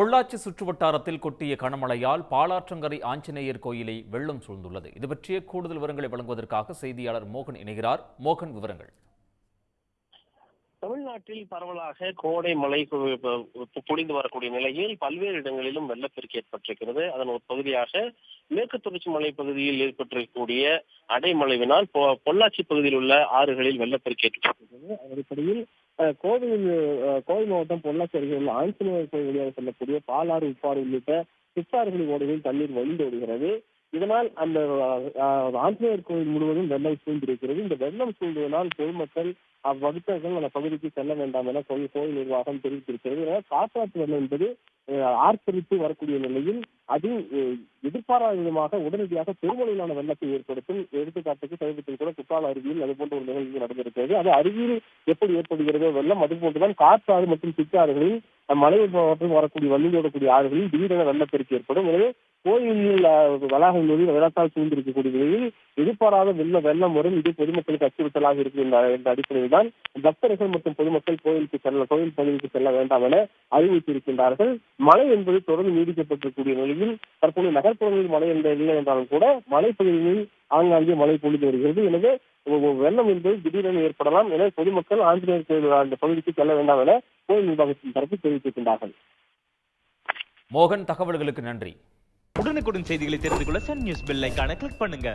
பொள்ளாச்சி சுற்றுவட்டாரத்தில் கொட்டிய கனமழையால் பாலாற்றங்கரை ஆஞ்சநேயர் கோயிலை வெள்ளம் சூழ்ந்துள்ளது. இது பற்றிய கூடுதல் விவரங்களை வழங்குவதற்காக செய்தியாளர் மோகன் இணைகிறார். மோகன், விவரங்கள். தமிழ்நாட்டில் பரவலாக கோடை மழை பொழிந்து வரக்கூடிய நிலையில் பல்வேறு இடங்களிலும் வெள்ளப்பெருக்கு ஏற்பட்டிருக்கிறது. அதன் ஒரு பகுதியாக மேற்கு தொடர்ச்சி மலை பகுதியில் ஏற்பட்டிருக்கக்கூடிய அடைமழைவினால் பொள்ளாச்சி பகுதியில் உள்ள ஆறுகளில் வெள்ளப்பெருக்கு ஏற்பட்டிருக்கிறது. அதன் அடிப்படையில் கோவை மாவட்டம் பொள்ளாச்சி அருகே உள்ள ஆஞ்சநேயர் கோயில் வழியாக செல்லக்கூடிய பாலாறு, உப்பாறு உள்ளிட்ட சிற்றாறுகளின் ஓடுகளில் தண்ணீர் வழிந்து வருகிறது. இதனால் அந்த ஆஞ்சநேயர் கோயில் முழுவதும் வெள்ளம் சூழ்ந்திருக்கிறது. இந்த வெள்ளம் சூழ்ந்ததனால் பொதுமக்கள் அவ்வகுத்தர்கள் அந்த பகுதிக்கு செல்ல வேண்டாம் என கோயில் நிர்வாகம் தெரிவித்திருக்கிறது. காற்றாற்று வெள்ளம் என்பது ஆர்ப்பரித்து வரக்கூடிய நிலையில் அது எதிர்பாராத விதமாக உடனடியாக பெருமளவிலான வெள்ளத்தை ஏற்படுத்தும். எடுத்துக்காட்டுக்கு சமீபத்தில் கூட குற்றால அருவியில் அது போன்ற ஒரு நிகழ்வு நடந்திருக்கிறது. அது அருவியில் எப்படி ஏற்படுகிறதோ வெள்ளம், அது போன்றுதான் காற்றாறு மற்றும் சிற்றாறுகளில் மழை மற்றும் வரக்கூடிய வள்ளியோடக்கூடிய ஆறுகளில் திடீரென வெள்ளப்பெருக்கு ஏற்படும். எனவே கோயில் வளாகங்களில் வெள்ளத்தால் சூழ்ந்திருக்கக்கூடிய நிலையில் எதிர்பாராத வெள்ளம் வரும். இது பொதுமக்களுக்கு அச்சுறுத்தலாக இருக்கு என்ற அடிப்படையில் தான் பக்தர்கள் மற்றும் பொதுமக்கள் கோயில் பகுதிக்கு செல்ல வேண்டாம் என அறிவித்திருக்கின்றார்கள். மழை என்பது தொடர்ந்து நீடிக்கப்பட்டிருக்கூடிய நிலையில் தற்போது நகர்ப்புறங்களில் மழை இல்லை என்றாலும் கூட மலைப்பகுதிகளில் ஆங்காங்கே மழை பொழிந்து வருகிறது. எனவே வெள்ளம் என்பது திடீரென ஏற்படலாம். எனவே பொதுமக்கள் ஆஞ்சநேயர் கோயில் அந்த பகுதிக்கு செல்ல வேண்டாம் என கோயில் நிர்வாகத்தின் தரப்பு தெரிவித்திருக்கின்றார்கள். மோகன், தகவல்களுக்கு நன்றி. உடனுக்குடன் செய்திகளை தெரிந்து கொள்ள சன் நியூஸ் பெல் ஐகானை கிளிக் பண்ணுங்க.